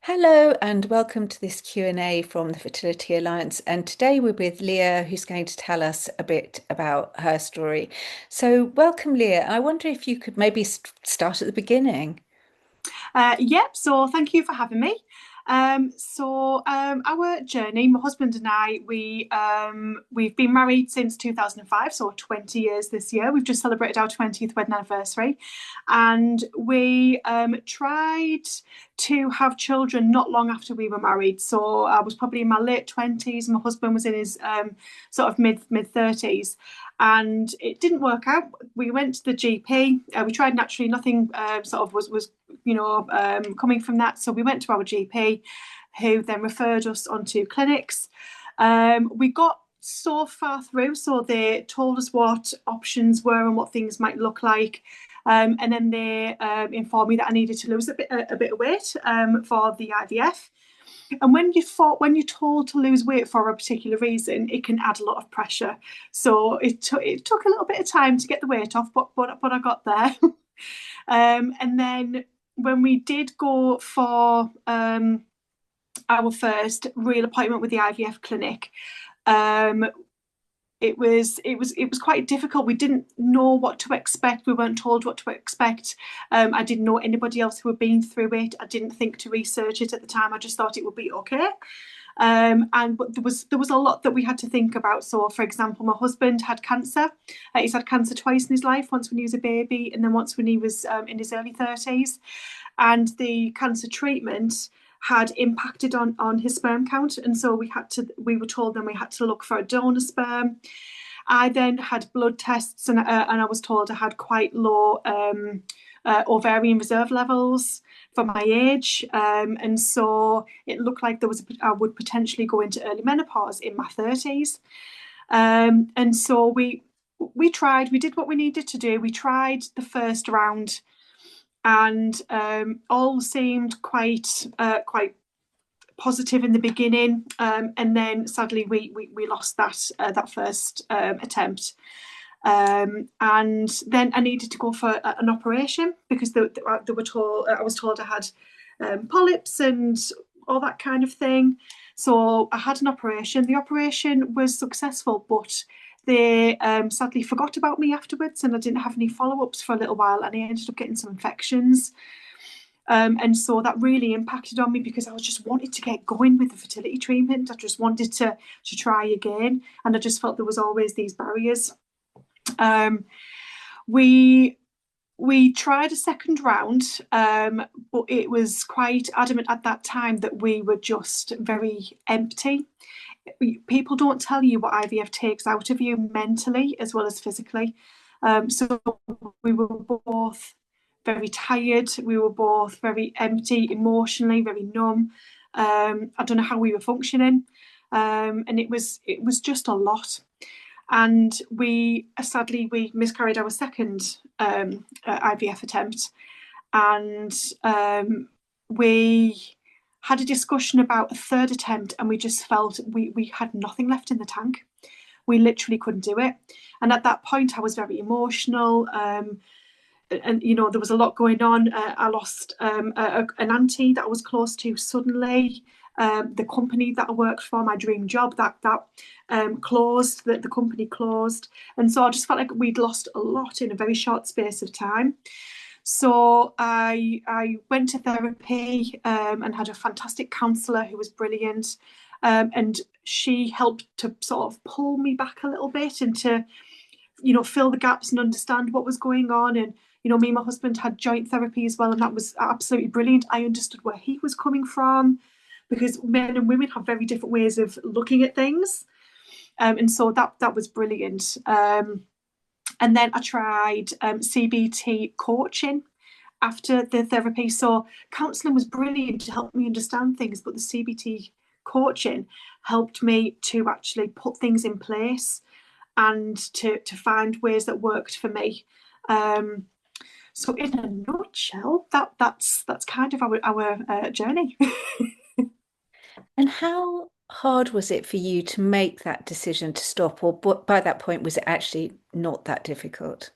Hello and welcome to this Q&A from the Fertility Alliance. And today we're with Leah, who's going to tell us a bit about her story. So welcome, Leah. I wonder if you could maybe start at the beginning. Yep, so thank you for having me. Our journey, my husband and I, we've been married since 2005, so 20 years this year. We've just celebrated our 20th wedding anniversary, and we tried to have children not long after we were married. So I was probably in my late 20s, my husband was in his sort of mid 30s, and it didn't work out. We went to the GP. We tried naturally, nothing sort of was coming from that. So we went to our GP, who then referred us onto clinics. We got so far through, so they told us what options were and what things might look like. And then they informed me that I needed to lose a bit of weight for the IVF. And when you're told to lose weight for a particular reason, it can add a lot of pressure. So it took a little bit of time to get the weight off, but I got there. And then when we did go for our first real appointment with the IVF clinic, it was quite difficult. We didn't know what to expect. We weren't told what to expect. I didn't know anybody else who had been through it. I didn't think to research it at the time. I just thought it would be okay. But there was a lot that we had to think about. So, for example, my husband had cancer. He's had cancer twice in his life. Once when he was a baby, and then once when he was in his early 30s. And the cancer treatment had impacted on his sperm count, and so we were told then we had to look for a donor sperm. I then had blood tests, and I was told I had quite low ovarian reserve levels for my age, and so it looked like I would potentially go into early menopause in my 30s. And so we tried, we did what we needed to do. We tried the first round, and all seemed quite positive in the beginning, and then sadly we lost that first attempt. And then I needed to go for an operation because they were told I was told I had polyps and all that kind of thing. So I had an operation. The operation was successful, but they sadly forgot about me afterwards, and I didn't have any follow-ups for a little while, and I ended up getting some infections. And so that really impacted on me because I just wanted to get going with the fertility treatment. I just wanted to try again, and I just felt there was always these barriers. We we tried a second round, but it was quite adamant at that time that we were just very empty. People don't tell you what IVF takes out of you mentally as well as physically. So we were both very tired. We were both very empty emotionally, very numb. I don't know how we were functioning, and it was just a lot. And we sadly we miscarried our second IVF attempt, and we had a discussion about a third attempt, and we just felt we had nothing left in the tank. We literally couldn't do it. And at that point, I was very emotional. And there was a lot going on. I lost an auntie that I was close to suddenly. The company that I worked for, my dream job, that closed. That the company closed, and so I just felt like we'd lost a lot in a very short space of time. So I went to therapy, and had a fantastic counsellor who was brilliant, and she helped to sort of pull me back a little bit and to fill the gaps and understand what was going on. And me and my husband had joint therapy as well, and that was absolutely brilliant. I understood where he was coming from because men and women have very different ways of looking at things, and so that was brilliant. And then I tried CBT coaching after the therapy. So counselling was brilliant to help me understand things, but the CBT coaching helped me to actually put things in place and to find ways that worked for me. So in a nutshell, that's kind of our journey. And how hard was it for you to make that decision to stop, or by that point, was it actually not that difficult?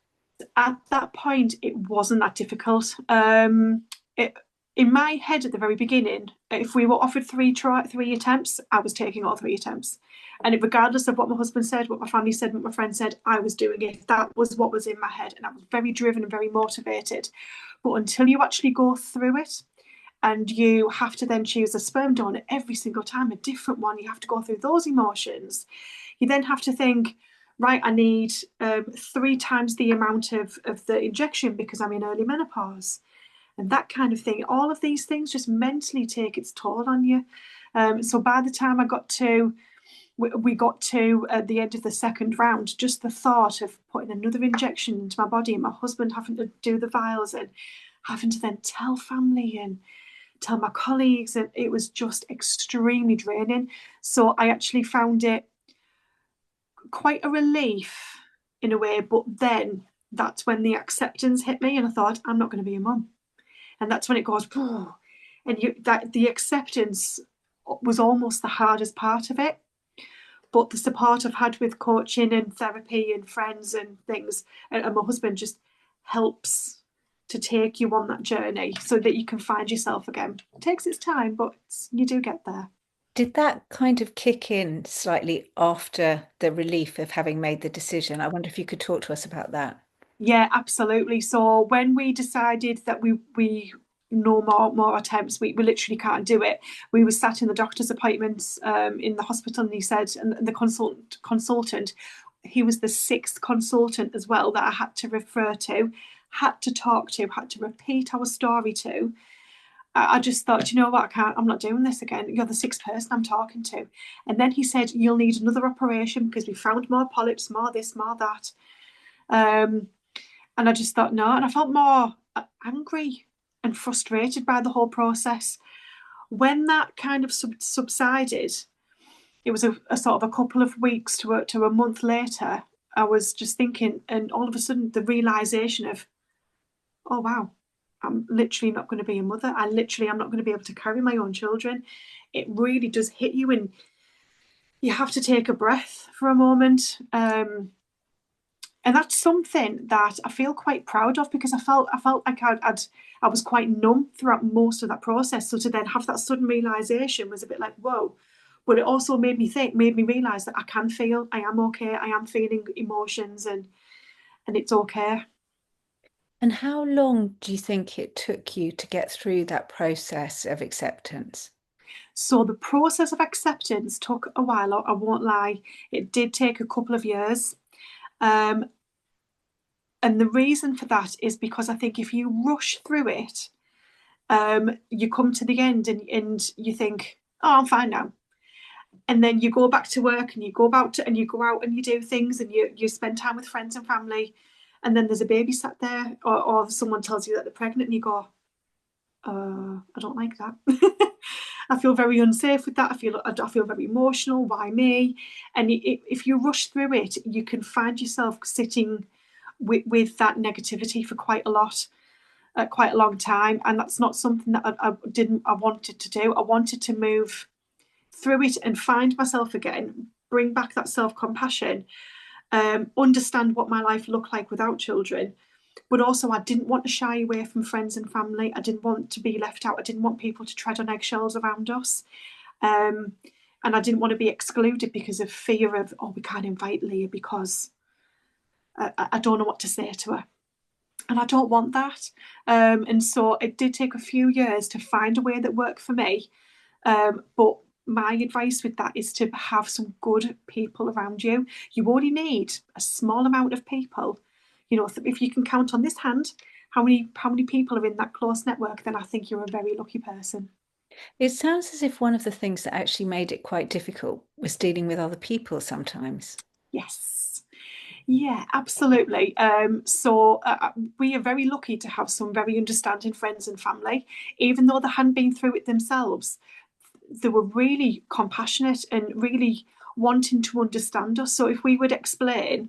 At that point, it wasn't that difficult. It in my head at the very beginning, if we were offered three attempts, I was taking all three attempts. And regardless of what my husband said, what my family said, what my friend said, I was doing it. That was what was in my head. And I was very driven and very motivated. But until you actually go through it, and you have to then choose a sperm donor every single time, a different one, you have to go through those emotions. You then have to think, right, I need 3 times the amount of the injection because I'm in early menopause and that kind of thing. All of these things just mentally take its toll on you. So by the time we got to the end of the second round, just the thought of putting another injection into my body and my husband having to do the vials and having to then tell family and tell my colleagues, and it was just extremely draining. So I actually found it quite a relief in a way, but then that's when the acceptance hit me and I thought, I'm not going to be a mum. And that's when it goes, and that the acceptance was almost the hardest part of it. But the support I've had with coaching and therapy and friends and things, and my husband just helps to take you on that journey so that you can find yourself again. It takes its time, but you do get there. Did that kind of kick in slightly after the relief of having made the decision? I wonder if you could talk to us about that. Yeah, absolutely. So when we decided that we no more attempts, we literally can't do it. We were sat in the doctor's appointments in the hospital, and he said, and the consultant, he was the sixth consultant as well that I had to refer to, had to talk to, had to repeat our story to. I just thought, you know what, I'm not doing this again. You're the sixth person I'm talking to. And then he said, you'll need another operation because we found more polyps, more this, more that. And I just thought, no. And I felt more angry and frustrated by the whole process. When that kind of subsided, it was a sort of a couple of weeks to a month later, I was just thinking, and all of a sudden the realization of, oh, wow, I'm literally not going to be a mother. I'm not going to be able to carry my own children. It really does hit you, and you have to take a breath for a moment. And that's something that I feel quite proud of because I felt like I was quite numb throughout most of that process. So to then have that sudden realization was a bit like, whoa. But it also made me realize that I can feel, I am okay, I am feeling emotions, and it's okay. And how long do you think it took you to get through that process of acceptance? So the process of acceptance took a while, I won't lie. It did take a couple of years. Um, and the reason for that is because I think if you rush through it, you come to the end and you think, oh, I'm fine now. And then you go back to work and you go and you go out and you do things and you spend time with friends and family. And then there's a baby sat there, or someone tells you that they're pregnant and you go, I don't like that. I feel very unsafe with that. I feel very emotional. Why me? And if you rush through it, you can find yourself sitting with that negativity for quite a long time. And that's not something that I wanted to do. I wanted to move through it and find myself again, bring back that self-compassion, understand what my life looked like without children. But also, I didn't want to shy away from friends and family. I didn't want to be left out. I didn't want people to tread on eggshells around us. And I didn't want to be excluded because of fear of, oh, we can't invite Leah because I don't know what to say to her. And I don't want that. And so it did take a few years to find a way that worked for me. But my advice with that is to have some good people around you. You only need a small amount of people. You know, if you can count on this hand how many people are in that close network, then I think you're a very lucky person. It sounds as if one of the things that actually made it quite difficult was dealing with other people sometimes. Yes. Yeah, absolutely. We are very lucky to have some very understanding friends and family, even though they hadn't been through it themselves. They were really compassionate and really wanting to understand us. So if we would explain,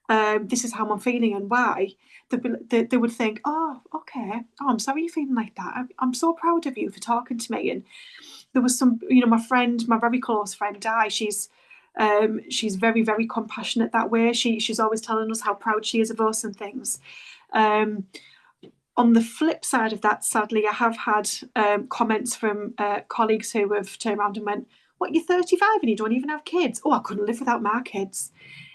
this is how I'm feeling and why, they would think, oh, okay. Oh, I'm sorry you're feeling like that. I'm so proud of you for talking to me. And there was some, my very close friend, Di, she's very, very compassionate that way. She's always telling us how proud she is of us and things. Um, On the flip side of that, sadly, I have had comments from colleagues who have turned around and went, "What, you're 35 and you don't even have kids?" Oh, I couldn't live without my kids.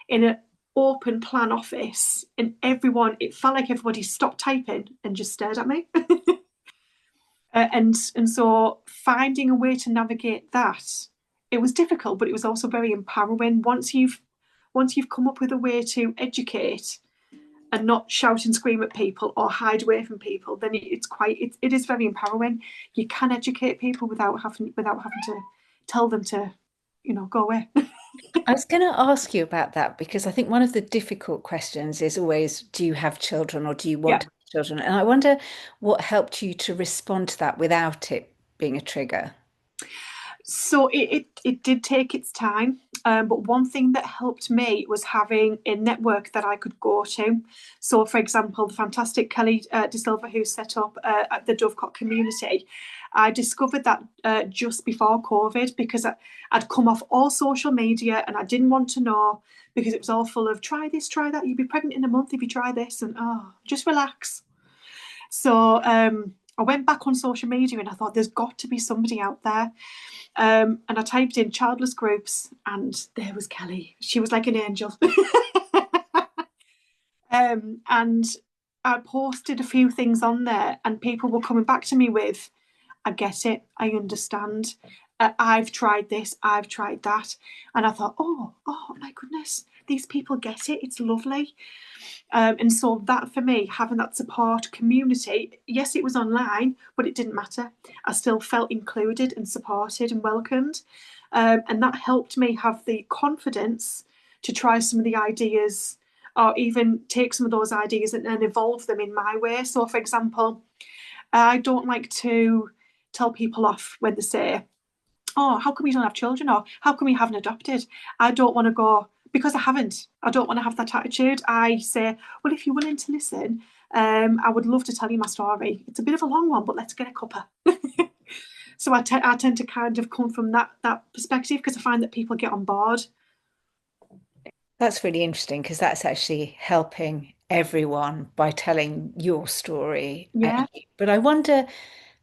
In an open plan office, and it felt like everybody stopped typing and just stared at me. And so finding a way to navigate that, it was difficult, but it was also very empowering. Once you've come up with a way to educate and not shout and scream at people or hide away from people, then it is very empowering. You can educate people without having to tell them to, go away. I was going to ask you about that because I think one of the difficult questions is always, do you have children or do you want Yeah. to have children? And I wonder what helped you to respond to that without it being a trigger. So it did take its time, but one thing that helped me was having a network that I could go to. So, for example, the fantastic Kelly De Silva, who set up the Dovecot community, I discovered that just before COVID because I'd come off all social media and I didn't want to know because it was all full of try this, try that. You'll be pregnant in a month if you try this, and just relax. So I went back on social media and I thought there's got to be somebody out there. And I typed in childless groups, and there was Kelly. She was like an angel. And I posted a few things on there, and people were coming back to me with, "I get it. I understand. I've tried this. I've tried that." And I thought, oh my goodness, these people get it. It's lovely. And so that for me, having that support community, yes, it was online, but it didn't matter. I still felt included and supported and welcomed. And that helped me have the confidence to try some of the ideas or even take some of those ideas and evolve them in my way. So, for example, I don't like to tell people off when they say, "Oh, how come you don't have children?" or "How come you haven't adopted?" I don't want to go, because I haven't. I don't want to have that attitude. I say, "Well, if you're willing to listen, I would love to tell you my story. It's a bit of a long one, but let's get a cuppa." So I tend to kind of come from that perspective because I find that people get on board. That's really interesting because that's actually helping everyone by telling your story. Yeah. But I wonder,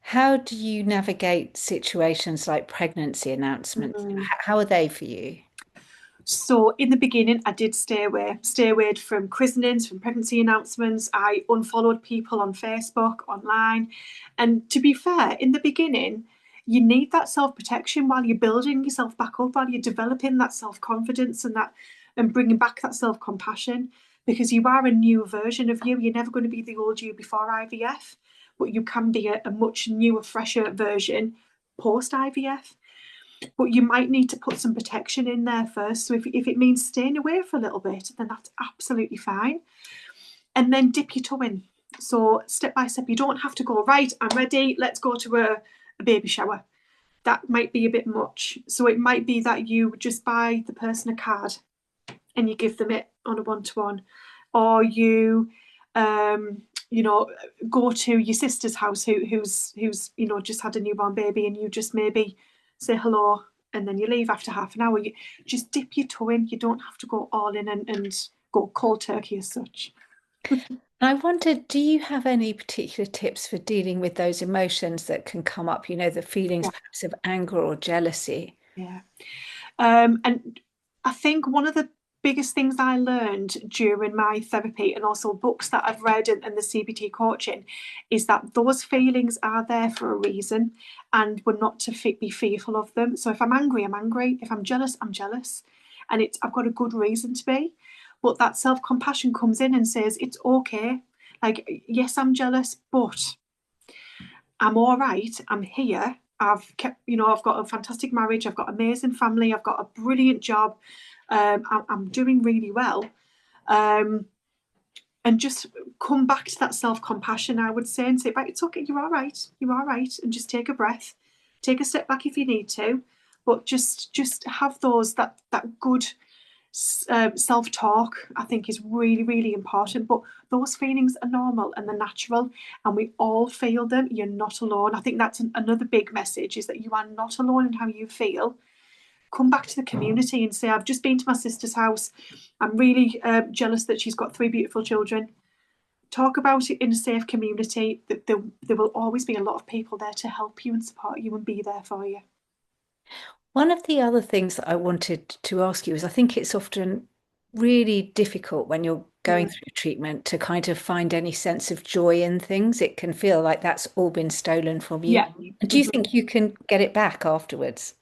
how do you navigate situations like pregnancy announcements? Mm. How are they for you? So in the beginning, I did stay away from christenings, from pregnancy announcements. I unfollowed people on Facebook, online. And to be fair, in the beginning, you need that self-protection while you're building yourself back up, while you're developing that self-confidence and bringing back that self-compassion, because you are a new version of you. You're never going to be the old you before IVF, but you can be a much newer, fresher version post IVF. But you might need to put some protection in there first. So if it means staying away for a little bit, then that's absolutely fine. And then dip your toe in. So step by step, you don't have to go, "Right, I'm ready, let's go to a baby shower." That might be a bit much. So it might be that you just buy the person a card and you give them it on a one-to-one, or um, you know, go to your sister's house who's just had a newborn baby, and you just maybe say hello, and then you leave after half an hour. You just dip your toe in. You don't have to go all in and go cold turkey as such. I wondered, do you have any particular tips for dealing with those emotions that can come up, the feelings Yeah, perhaps of anger or jealousy? yeah. And I think one of the biggest things I learned during my therapy and also books that I've read and the CBT coaching is that those feelings are there for a reason, and we're not to be fearful of them. So if I'm angry, I'm angry. If I'm jealous, I'm jealous. And I've got a good reason to be. But that self-compassion comes in and says, it's okay. Like, yes, I'm jealous, but I'm all right. I'm here. I've got a fantastic marriage. I've got an amazing family. I've got a brilliant job. I'm doing really well. Um, and just come back to that self-compassion, I would say, and say, right, it's okay. You're all right. You're all right. And just take a breath. Take a step back if you need to. But just have that good self-talk, I think, is really, really important. But those feelings are normal and they're natural, and we all feel them. You're not alone. I think that's another big message, is that you are not alone in how you feel. Come back to the community and say, "I've just been to my sister's house. I'm really jealous that she's got 3 beautiful children." talk about it in a safe community. There will always be a lot of people there to help you and support you and be there for you. One of the other things that I wanted to ask you is I think it's often really difficult when you're going Mm. through treatment to kind of find any sense of joy in things. It can feel like that's all been stolen from you. Yeah. And do you Mhm. think you can get it back afterwards?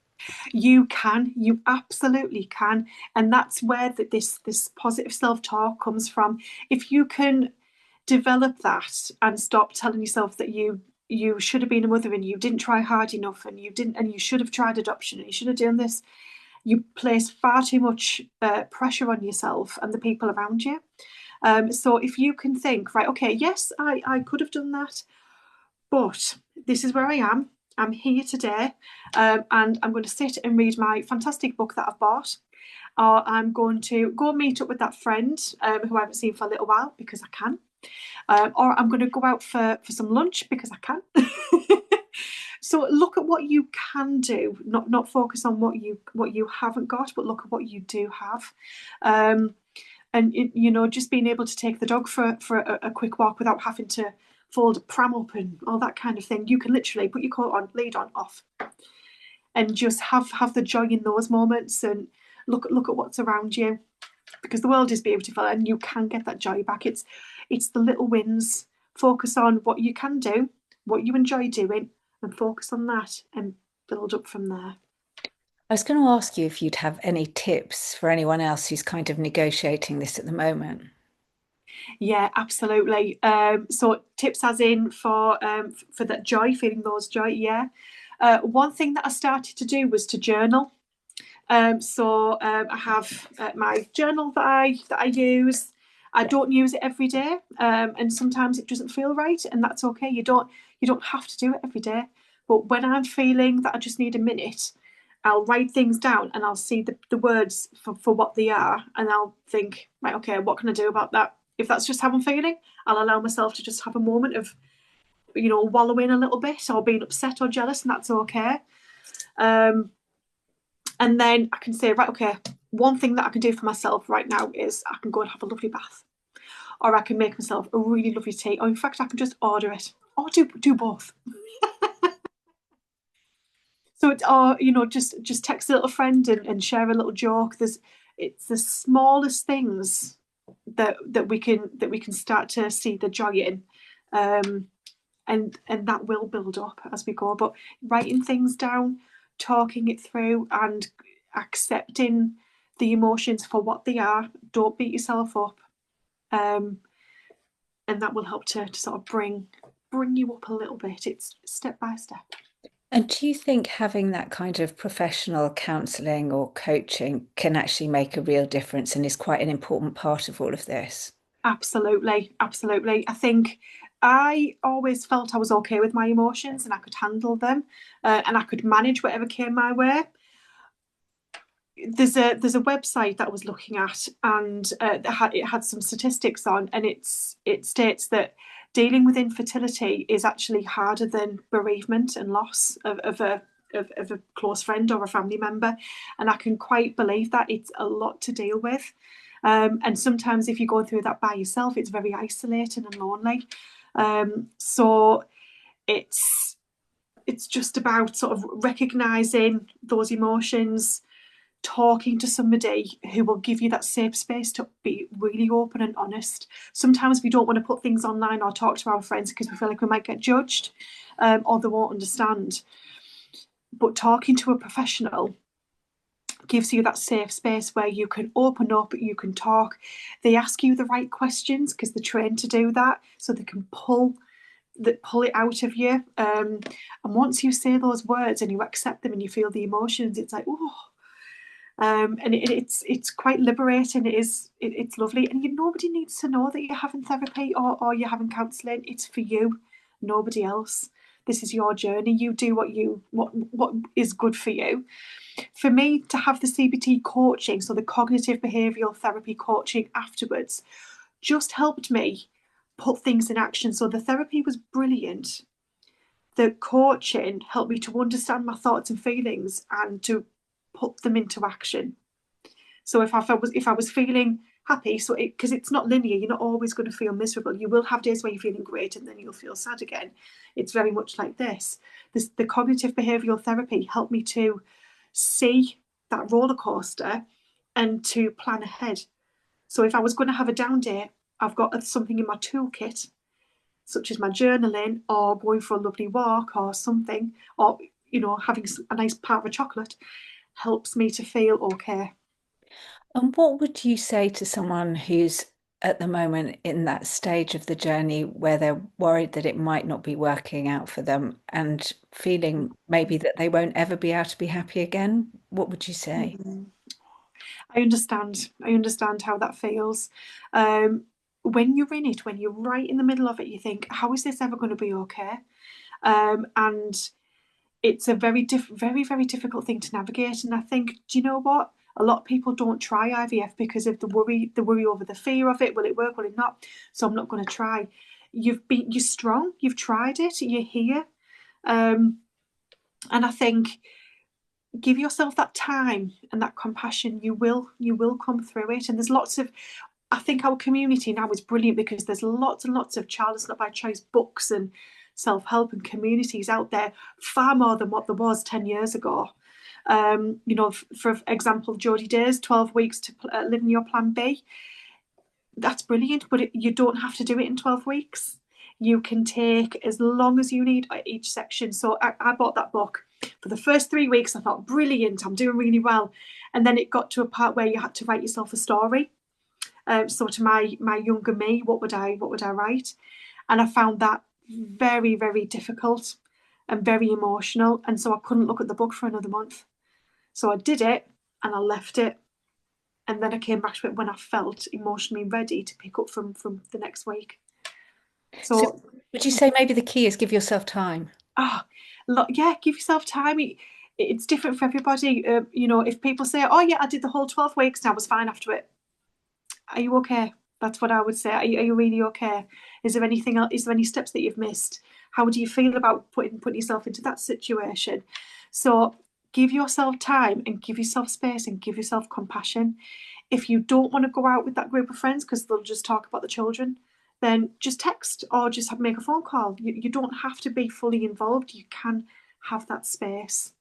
You can, you absolutely can, and that's where this positive self-talk comes from. If you can develop that and stop telling yourself that you should have been a mother and you didn't try hard enough and you didn't, and you should have tried adoption and you should have done this, you place far too much pressure on yourself and the people around you. So if you can think, right, okay, yes, I could have done that, but this is where I am. I'm here today, and I'm going to sit and read my fantastic book that I've bought, or I'm going to go meet up with that friend who I haven't seen for a little while because I can, or I'm going to go out for some lunch because I can. So look at what you can do, not focus on what you haven't got, but look at what you do have. And just being able to take the dog for a quick walk without having to fold a pram up and all that kind of thing. You can literally put your coat on, lead on, off, and just have the joy in those moments and look at what's around you, because the world is beautiful and you can get that joy back. It's the little wins. Focus on what you can do, what you enjoy doing, and focus on that and build up from there. I was going to ask you if you'd have any tips for anyone else who's kind of negotiating this at the moment. Yeah, absolutely. So tips as in for that joy, feeling those joy. Yeah. One thing that I started to do was to journal. I have my journal that I use. I don't use it every day, and sometimes it doesn't feel right, and that's okay. You don't have to do it every day. But when I'm feeling that I just need a minute, I'll write things down and I'll see the words for what they are, and I'll think, right, okay, what can I do about that? If that's just how I'm feeling, I'll allow myself to just have a moment of, wallowing a little bit or being upset or jealous, and that's okay. Um, and then I can say, right, okay, one thing that I can do for myself right now is I can go and have a lovely bath, or I can make myself a really lovely tea, or in fact, I can just order it, or do both. So or just text a little friend and share a little joke. It's the smallest things that we can start to see the joy in, um, and that will build up as we go. But writing things down, talking it through, and accepting the emotions for what they are. Don't beat yourself up, um, and that will help to sort of bring you up a little bit. It's step by step. And do you think having that kind of professional counselling or coaching can actually make a real difference and is quite an important part of all of this? Absolutely, absolutely. I think I always felt I was okay with my emotions and I could handle them, and I could manage whatever came my way. There's a website that I was looking at, and it had some statistics on, and it states that dealing with infertility is actually harder than bereavement and loss of a close friend or a family member, and I can quite believe that it's a lot to deal with. And sometimes, if you go through that by yourself, it's very isolating and lonely. So it's just about sort of recognizing those emotions, talking to somebody who will give you that safe space to be really open and honest. Sometimes we don't want to put things online or talk to our friends because we feel like we might get judged, or they won't understand. But talking to a professional gives you that safe space where you can open up, you can talk. They ask you the right questions because they're trained to do that, so they can pull it out of you. And once you say those words and you accept them and you feel the emotions, it's like, oh, and it's quite liberating. It's lovely, and nobody needs to know that you're having therapy or you're having counselling. It's for you, nobody else. This is your journey. You do what is good for you. For me to have the CBT coaching, so the cognitive behavioural therapy coaching afterwards, just helped me put things in action. So the therapy was brilliant. The coaching helped me to understand my thoughts and feelings and to put them into action. So if I was feeling happy. So because it's not linear, you're not always going to feel miserable. You will have days where you're feeling great and then you'll feel sad again. It's very much like this. The cognitive behavioral therapy helped me to see that roller coaster and to plan ahead. So if I was going to have a down day, I've got something in my toolkit, such as my journaling or going for a lovely walk or something, or having a nice part of a chocolate helps me to feel okay. And what would you say to someone who's at the moment in that stage of the journey where they're worried that it might not be working out for them and feeling maybe that they won't ever be able to be happy again? What would you say? Mm-hmm. I understand. I understand how that feels. When you're in it, when you're right in the middle of it, you think, "How is this ever going to be okay?" And it's a very, very difficult thing to navigate. And I think, do you know what? A lot of people don't try IVF because of the worry over the fear of it. Will it work? Will it not? So I'm not going to try. You're strong. You've tried it. You're here. And I think give yourself that time and that compassion. You will come through it. And there's lots of, I think our community now is brilliant because there's lots and lots of Childless Not by Choice books and self-help and communities out there, far more than what there was 10 years ago. For example, Jodie Day's 12 weeks to live in your plan B. That's brilliant, but you don't have to do it in 12 weeks. You can take as long as you need at each section. So I bought that book. For the first 3 weeks, I thought, brilliant, I'm doing really well. And then it got to a part where you had to write yourself a story. So to my younger me, what would I write? And I found that very, very difficult and very emotional. And so I couldn't look at the book for another month. So I did it and I left it. And then I came back to it when I felt emotionally ready to pick up from the next week. So So, would you say maybe the key is give yourself time? ah, yeah, give yourself time. It's different for everybody. If people say, "Oh yeah, I did the whole 12 weeks and I was fine after it," are you okay? That's what I would say. Are you really okay? Is there anything else? Is there any steps that you've missed? How do you feel about putting yourself into that situation? So give yourself time and give yourself space and give yourself compassion. If you don't want to go out with that group of friends because they'll just talk about the children, then just text or just make a phone call. You don't have to be fully involved. You can have that space.